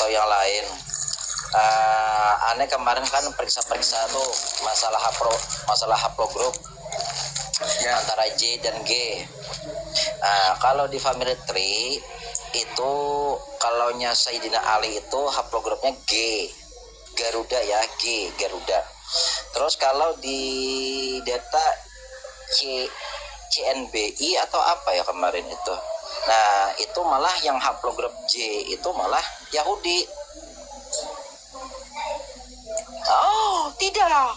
atau yang lain. Aneh kemarin kan periksa tuh masalah haplogroup ya, antara J dan G. Kalau di family tree itu kalaunya Sayyidina Ali itu haplogroupnya G, Garuda ya, G Garuda. Terus kalau di data CNBI atau apa ya kemarin itu, nah itu malah yang haplogroup J itu malah Yahudi. Oh tidak,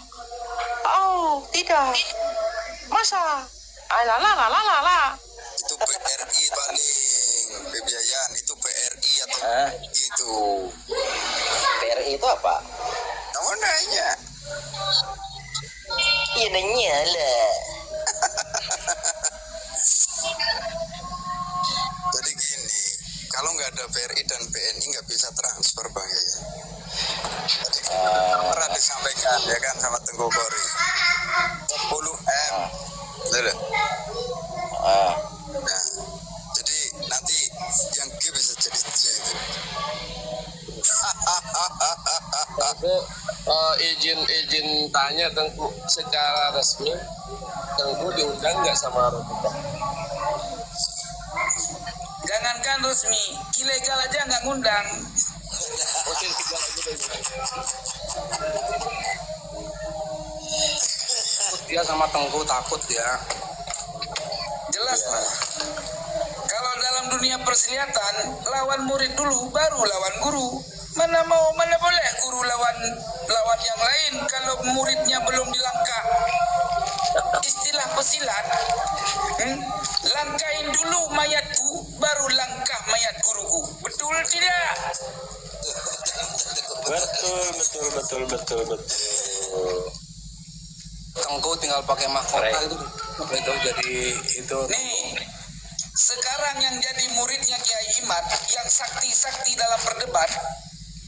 masa Itu BRI paling pembiayaan, itu BRI atau itu BRI itu apa? kamu nanya Iya nanya lah. jadi gini, kalau nggak ada BRI dan BNI nggak bisa transfer Bang ya. Jadi pernah disampaikan ya kan sama Tengku Kori 10M betul. Nah, jadi nanti yang G bisa jadi J. Aku izin tanya Tengku, secara resmi Tengku diundang nggak sama Robita? Jangankan resmi, ilegal aja nggak ngundang. Mungkin 3 lagi deh. Dia sama Tengku takut ya. Jelas lah. Kalau dalam dunia persilatan, lawan murid dulu, baru lawan guru. Mana boleh guru lawan yang lain kalau muridnya belum dilangkah. Istilah pesilat, langkain dulu mayatku, baru langkah mayat guruku. Betul tidak? Betul. Tengku tinggal pakai mahkota itu jadi itu. Nih, sekarang yang jadi muridnya Kiai Imad, yang sakti dalam berdebat,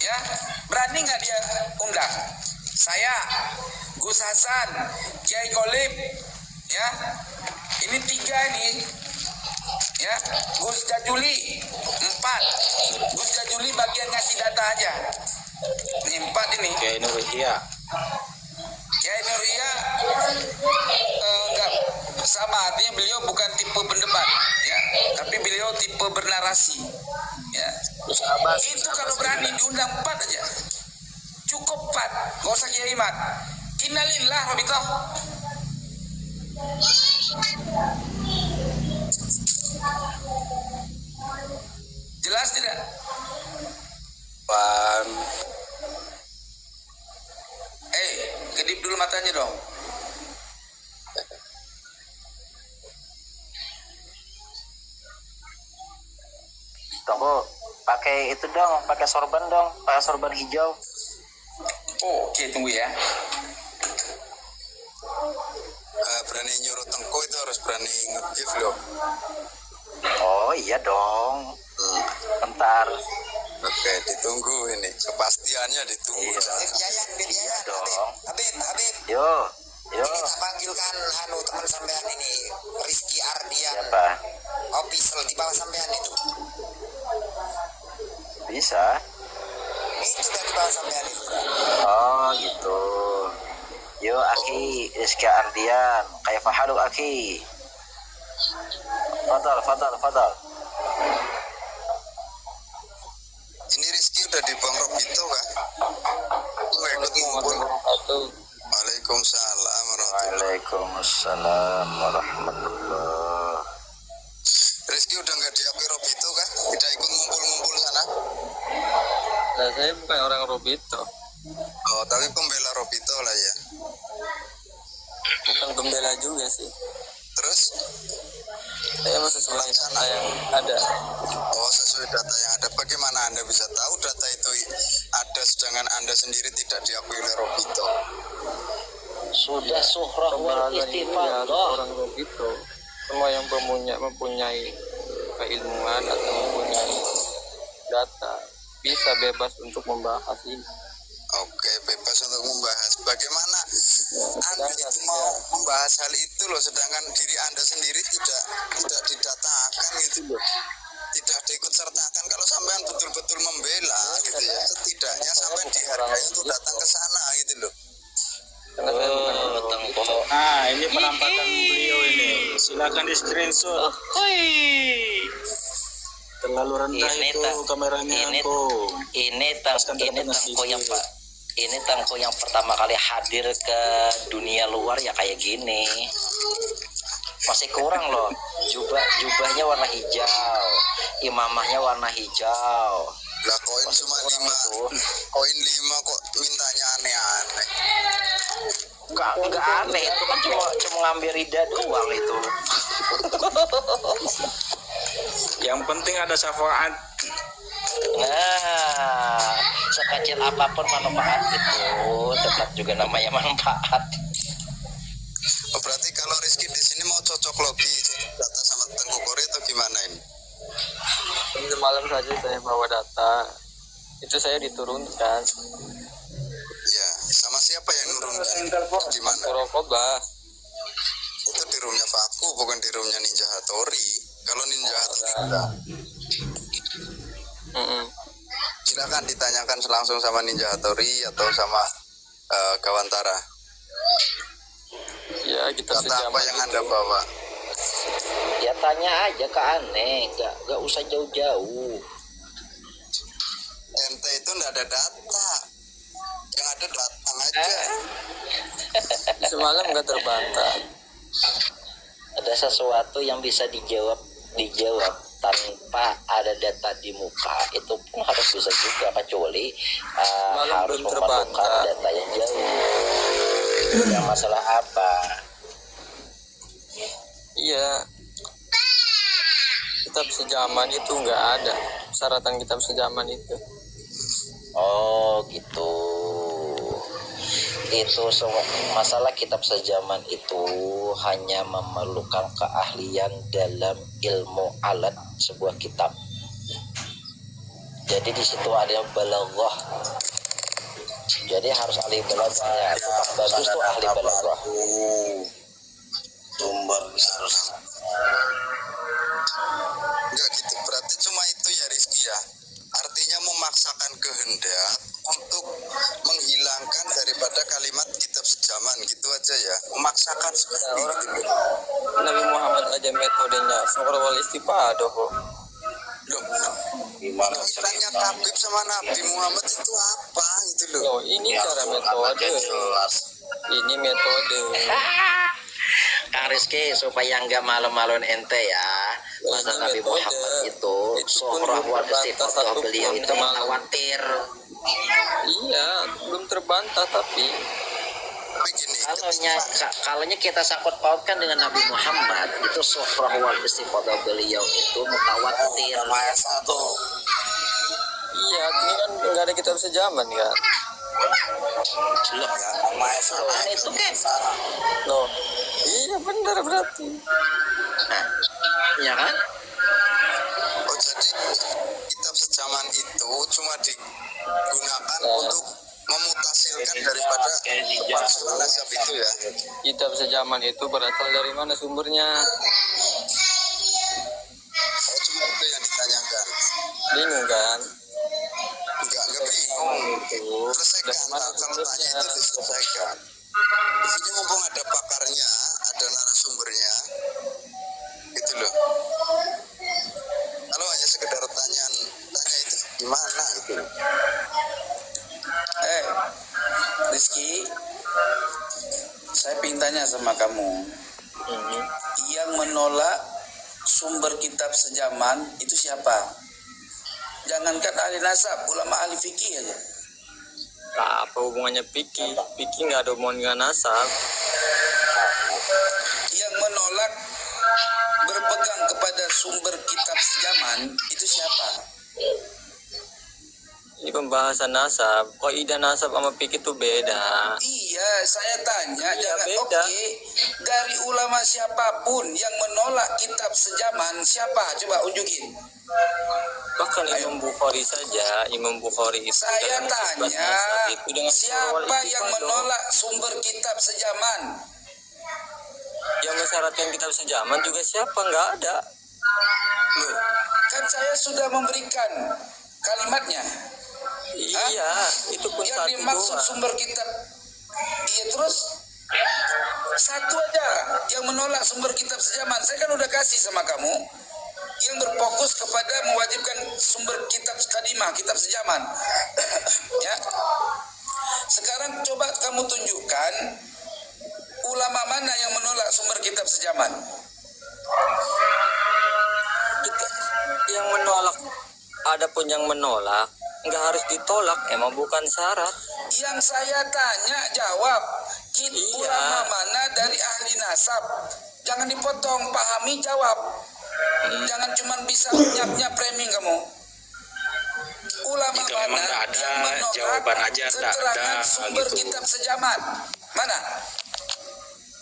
ya, berani nggak dia undang? Saya, Gus Hasan, Kiai Kolib, ya, ini 3 nih, ya, Gus Jajuli 4, Gus Jajuli bagian ngasih data aja, ini 4 ini. Kiai Nurhia. Kiai Nurhia enggak sama, artinya beliau bukan tipe pendebat, ya, tapi beliau tipe bernarasi, ya. Itu kalau berani diundang 4 aja, cukup 4, gak usah Kiai Imad. Innalillah Robitoh. Jelas tidak? Pan. Kedip dulu matanya dong. Tunggu, pakai itu dong, pakai sorban hijau. Oke, tunggu ya. Berani nyuruh Tengku itu harus berani nge-give loh. Oh iya dong. Bentar. Oke, ditunggu ini. Kepastiannya ditunggu. Iya dong. Habib. Yo. Kita panggilkan teman sampean ini, Rizky Ardian. Siapa? Official di bawah sampean itu. Bisa. Itu dari bawah sampean itu. Oh gitu. Yo Aki Rizky Ardian, kayak Fahaduk Aki. Fadal. Ini Rizky udah di Bang Robito kan? Nggak ikut ngumpul. Waalaikumsalam warahmatullahi. Waalaikumsalam warahmatullah. Rizky udah nggak diakui Robito kan? Tidak ikut ngumpul-ngumpul sana? Nah, saya bukan orang Robito. Oh, tapi pembela Robito lah ya. Bukan pembela juga sih. Terus? Saya masih sesuai data yang ada. Oh, sesuai data yang ada. Bagaimana Anda bisa tahu data itu ada sedangkan Anda sendiri tidak diakui oleh Robito? Sudah suhrah wal Pembahasan ini ya harus istifadah. orang Robito. Semua yang mempunyai keilmuan atau mempunyai data bisa bebas untuk membahas ini. Oke, bebas untuk membahas. Bagaimana Anda itu mau membahas hal itu loh, sedangkan diri Anda sendiri tidak didatakan gitu loh. Tidak diikut sertakan. Kalau sampean betul-betul membela gitu ya. harganya tuh datang ke sana gitu loh. Karena saya bukan Tengko. Nah, ini penampakan beliau ini. Silakan di screenshot. Terlalu rendah Ini itu tak- kameranya ini- aku. Ini Lepaskan Tengko telepon yang sedikit. ini Tengko yang pertama kali hadir ke dunia luar ya kayak gini. Masih kurang loh. Jubahnya warna hijau, imamahnya warna hijau. Lah koin Masih cuma kurang 5, itu. koin 5 kok mintanya aneh-aneh. Enggak aneh, itu kan cuma ngambil rida doang itu. Yang penting ada syafaat. Nah, sekecil apapun manfaat itu tetap juga namanya manfaat. Oh, berarti kalau Rizky di sini mau cocok logi data sama Tengku Kori atau gimana ini? malam saja saya bawa data. Itu saya diturunkan. Ya, sama siapa yang nurunkan? Gimana? Kurokobah. Itu di roomnya Faku, bukan di roomnya Ninja Hattori. Kalau Ninja Hattori enggak. Silakan ditanyakan langsung sama Ninja Hattori atau sama Gawantara. Ya, kita Data apa sejaman yang itu. Anda bawa? Ya tanya aja ke Aneh, nggak usah jauh-jauh. Ente itu enggak ada data. Yang ada datang aja. Semalam nggak terbantah. Ada sesuatu yang bisa dijawab tanpa ada data di muka, itu pun harus bisa juga, kecuali Malam harus belum memerlukan terbantah. data yang jauh. Yang masalah apa? Iya. Kitab sejaman itu nggak ada. Syaratan kitab sejaman itu. Oh gitu. Itu semua masalah kitab sejaman itu hanya memerlukan keahlian dalam ilmu alat sebuah kitab. Jadi di situ ada balaghah. Jadi harus ahli balaghahnya. Tukang bagus tuh ahli balaghah. Sumber harus. Enggak gitu. Berarti cuma itu ya Rizky ya. Artinya memaksakan kehendak untuk menghilangkan daripada kalimat kitab sejaman gitu aja ya. Memaksakan seperti orang itu. Nabi Muhammad aja metodenya surah wal istifadah kok. Loh, kaitannya Habib sama Nabi Muhammad itu apa gitu loh? Loh, ini cara metode. Ini metode. Kang Rizky, supaya nggak malu-maluin ente ya, masa Ini Nabi metode. Muhammad itu Itu pun surah belum wa terbantah istifadah satu beliau pun itu kemarin. khawatir. Iya, belum terbantah tapi Tapi gini, Kalaunya kita sangkut pautkan dengan Nabi Muhammad, itu surah wa istifadah beliau itu mutawatir. iya, ini kan nggak ada kitab sejaman kan. Loh, itu kan, Loh, iya benar berarti. nah, ya kan? oh jadi kitab sejaman itu cuma digunakan untuk memutasilkan daripada kepalsuan nasab itu ya. Kitab sejaman itu berasal dari mana sumbernya? Oh cuma itu yang ditanyakan. Bingung kan? Enggak bingung. Selesaikan, Dari mana kalau tanya itu sumbernya? diselesaikan. Di sini mumpung ada pakarnya, ada narasumbernya, gitu loh. Kalau hanya sekedar tanya itu gimana gitu. Rizky, saya ingin tanya sama kamu. Yang menolak sumber kitab sejaman itu siapa? Jangankan ahli nasab, ulama ahli fikih aja. Apa hubungannya Piki? Piki nggak ada hubungan dengan nasab. Yang menolak berpegang kepada sumber kitab sejaman itu siapa? Ini pembahasan nasab. Kaidah nasab sama Piki itu beda. Iya, saya tanya, Iya, jangan beda. oke. Dari ulama siapapun yang menolak kitab sejaman, siapa? Coba unjukin. Bahkan Imam Bukhari saja, Imam Bukhari itu Saya dalam isbat tanya, nasab itu dengan siapa yang istifadah. menolak sumber kitab sejaman? Yang mensyaratkan kitab sejaman juga siapa? Nggak ada. Loh, kan saya sudah memberikan kalimatnya. Iya, itu pun Yang satu dimaksud doang. sumber kitab. Iya, terus satu aja yang menolak sumber kitab sejaman. Saya kan udah kasih sama kamu yang berfokus kepada mewajibkan sumber kitab kadimah, kitab sejaman. Ya. Sekarang coba kamu tunjukkan ulama mana yang menolak sumber kitab sejaman. Yang menolak, ada pun yang menolak, nggak harus ditolak, emang bukan syarat. Yang saya tanya jawab. Iya. Ulama mana dari ahli nasab? Jangan dipotong, pahami jawab. Jangan cuma bisa nyap-nyap framing kamu. Ulama Jika mana memang nggak ada, yang menolak jawaban aja nggak keterangan ada, sumber gitu. kitab sejaman? Mana?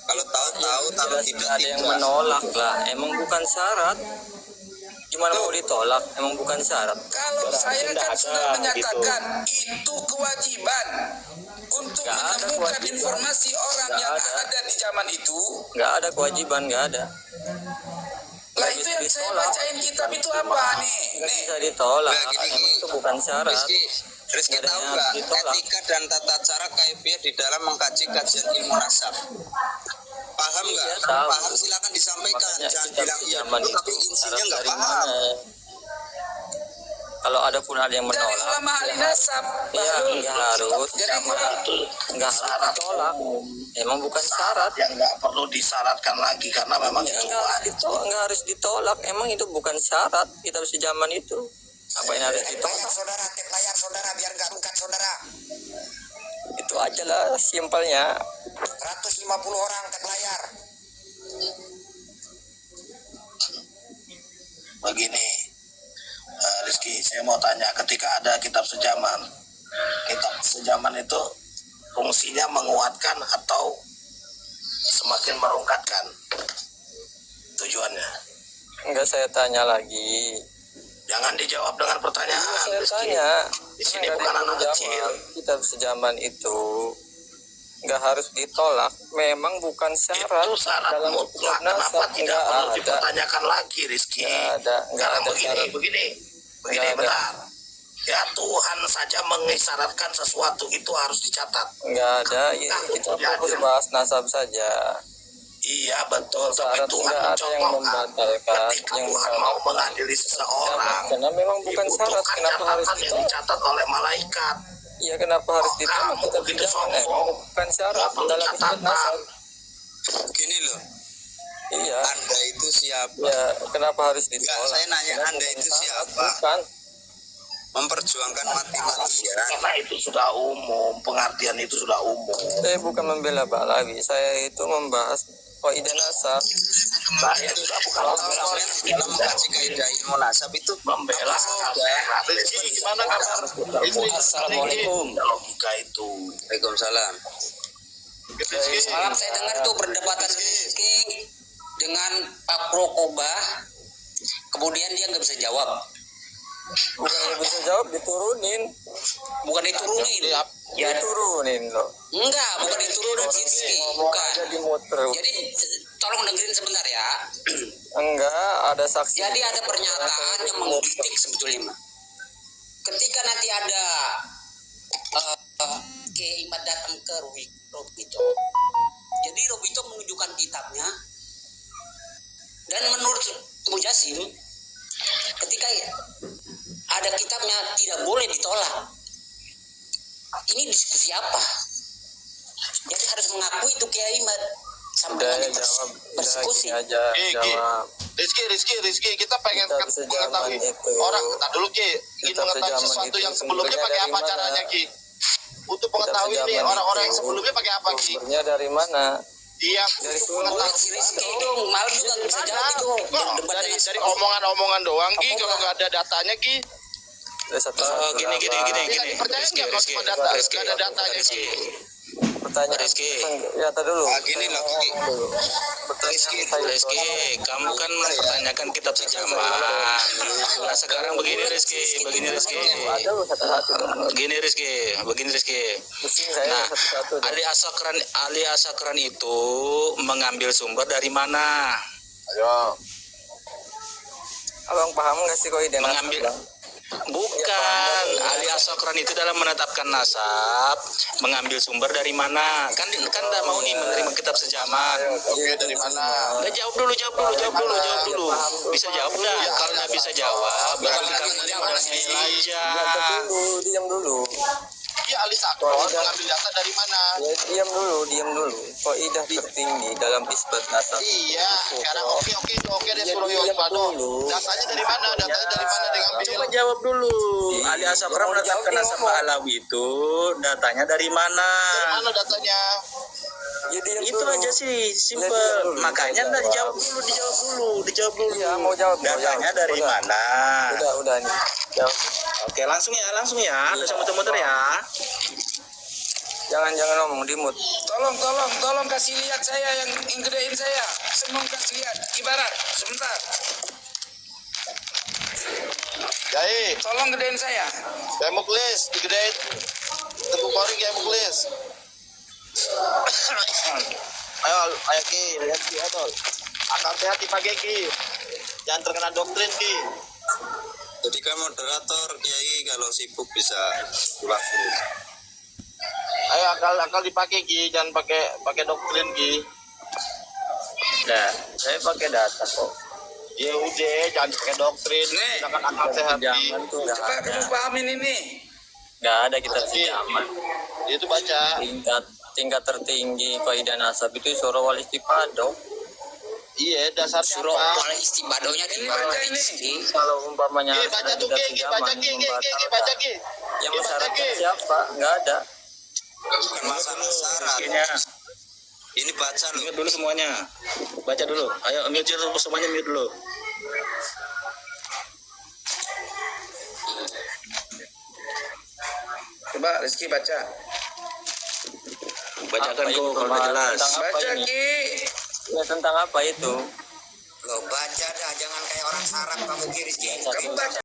Kalau tahu-tahu, kalau Jelas tidak nggak ada yang tidak. menolak lah, emang bukan syarat. Gimana mau ditolak, emang bukan syarat. Kalau saya nggak kan ada, sudah menyatakan itu kewajiban untuk Nggak ada menemukan kewajiban. informasi orang Nggak yang ada. ada di zaman itu. Nggak ada kewajiban, nggak ada. Lah Nggak itu bisa yang saya ditolak. bacain kitab itu apa nih? Nggak Nih, bisa ditolak, Nah, gini. itu bukan syarat. Rizky Nggak ada tahu yang nggak harus ditolak. etika dan tata cara KFB di dalam mengkaji kajian ilmu nasab? Paham nggak? Iya, tahu. Paham, silakan disampaikan. Makanya Jangan kitab bilang iya sejaman dulu tapi itu isinya syarat nggak dari paham. mana? Kalau ada pun ada yang dari menolak, ulama ahli nasab. ya Bahlul. nggak harus, Jadi gua nggak harus ditolak. Emang bukan syarat. yang nggak perlu disyaratkan lagi karena memang Ya, itu nggak harus ditolak. Emang itu bukan syarat kitab sejaman itu. Apa yang harus ditolak? saudara, tip layar saudara biar nggak rungkat saudara. Itu aja lah simpelnya. 150 orang tip layar. begini. Rizky, saya mau tanya, ketika ada kitab sejaman itu fungsinya menguatkan atau semakin merungkatkan tujuannya? Enggak, saya tanya lagi. Jangan dijawab dengan pertanyaan. Saya Rizky. tanya. Di sini Nggak bukan ada yang anak menjawab. kecil. Kitab sejaman itu nggak harus ditolak. Memang bukan syarat. Itu syarat dalam mutlak. kitab nasab. Kenapa tidak Nggak perlu ada. dipertanyakan lagi, Rizky? Nggak Karena ada syarat. begini, Nggak ada. benar. Ya Tuhan saja mengisyaratkan sesuatu itu harus dicatat. Nggak ada. Kita fokus bahas nasab saja. Iya betul, tapi Syarat Tuhan nggak ada yang mencontohkan membatalkan. ketika Yang Tuhan mau mengadili seseorang, Karena memang bukan syarat. dibutuhkan Kenapa harus catatan yang ditolak? dicatat oleh malaikat. Iya, kenapa harus ditolak? Kamu Kitab begitu sejaman sombong. bukan syarat Nggak perlu dalam kitab catatan. nasab. Gini loh, Iya. Anda itu siapa? Ya, kenapa harus ditolak? saya nanya, Kenapa Anda bukan itu syarat? siapa? Bukan. Memperjuangkan mati-matian. Karena itu sudah umum, pengertian itu sudah umum. Saya bukan membela Balawi. Saya itu membahas kaidah nasab. Saya juga bukan Kalian dalam mengkaji kaidah ilmu nasab itu membela akal sehat. Gimana kabar? Assalamualaikum. Logika itu. Waalaikumsalam. Malam saya dengar tuh perdebatan Rizky dengan Pak Prokobah, kemudian dia nggak bisa jawab. Bukan yang bisa jawab, diturunin. Bukan diturunin. Ya, Diturunin loh. enggak, bukan diturunin Rizky, Ngomong bukan. aja dimuter. Jadi tolong dengerin sebentar ya. Enggak, ada saksi. Jadi ada pernyataan yang menggelitik sebetulnya. Ketika nanti ada Kiai Imad datang ke Robito, jadi Robito menunjukkan kitabnya, dan menurut Mujasim, ketika ada kitabnya tidak boleh ditolak. Ini diskusi apa? Jadi harus mengakui itu Kiai Imad sampai Udah nanti jawab. persekusi. Udah, gini aja jawab. Rizky, kita pengen Kitab sejaman mengetahui itu. orang. Nah dulu Ki, ingin Kitab mengetahui sejaman sesuatu itu yang sebelumnya sumbernya pakai dari apa mana? caranya Ki? Untuk Kitab mengetahui nih sejaman orang-orang yang itu sebelumnya pakai apa Ki? Sumbernya dari mana? Iya, Dari untuk sumber. Boleh si Rizky dong, malam juga nggak bisa jawab itu. Kok Berdebat dari dengan dari omongan-omongan doang Ki, Apa? kalau nggak ada datanya Ki? Dari satu-satu. Gini. Bisa dipercaya nggak kalau cuma data? Nggak ada datanya Ki. Pertanyaan. Rizky. Ya, tadi dulu. Gini loh, Ki. Rizky, kamu kan mempertanyakan kitab sejaman. Nah sekarang begini Rizky. Ada loh satu-satu. Begini Rizky. Pusing saya Nah, satu-satu. Ali Asakran itu mengambil sumber dari mana? Abang paham nggak sih kaidah nasab? Mengambil. Bang? Bukan, ahli asokron itu dalam menetapkan nasab, mengambil sumber dari mana? Kan tak mau nih menerima kitab sejaman. Oke, dari mana? Udah jawab dulu. Bisa jawab nggak? Kalau nggak bisa jawab, berarti kamu modal ngeyel aja. Diam dulu. Iya, ahli sakron mengambil data dari mana? Ya, diam dulu. Kaidah tertinggi dalam isbat nasab. Iya, sekarang oke deh suruh Yoswado. Datanya dari mana? Datanya dari mana dia ngambil? Coba jawab dulu. Ahli asokron menetapkan nasab Alawi itu datanya dari mana? Dari mana datanya? Ya, diam Itu dulu. aja sih, simple. Ya, diam dulu. Makanya Dijawab. dijawab dulu. Iya, mau jawab. Datanya dari Udah. mana? Udah nih. Jawab. Oke, langsung ya. Udah sama muter ya. Jangan ngomong di mute. Tolong kasih lihat saya yang gedein saya. Semua kasih lihat. Ibarat sebentar. Jai, Tolong gedein saya. kayak muklis, digedein. Tengku kori kayak muklis. Ayo Ki, lihat Ki, ayo. Akal sehat dipakai Ki. Jangan terkena doktrin Ki. Jadi kan moderator Kiai kalau sibuk bisa pulang dulu. Ayo akal dipakai Ki, jangan pakai doktrin Ki. Nah, saya pakai data kok. Ya udah, jangan pakai doktrin. Nih. Gunakan akal sehat Ki. Jangan tuh nggak Coba ada. kamu pahamin ini. Nggak ada kitab Ki. sejaman. Itu baca. Tingkat tertinggi kaidah nasab itu surah wal istifadah. Iya, dasarnya Surah apa? wal istibadohnya di Ini mana baca ini. Kalau umpamanya Ki, baca tuh Ki, baca Ki, baca Ki. yang Ki, baca mensyaratkan Ki. siapa? Nggak ada. Bukan masalah syarat. Ini baca loh. Mute dulu semuanya. Baca dulu. Ayo mute dulu semuanya, mute dulu. Coba Rizky baca. Bacakan Apa itu, kok kalau nggak Pak? jelas. Tentang apa Baca ini? Ki. Ya, tentang apa itu? Lo baca dah, jangan kayak orang Arab kamu kiri. Kamu baca.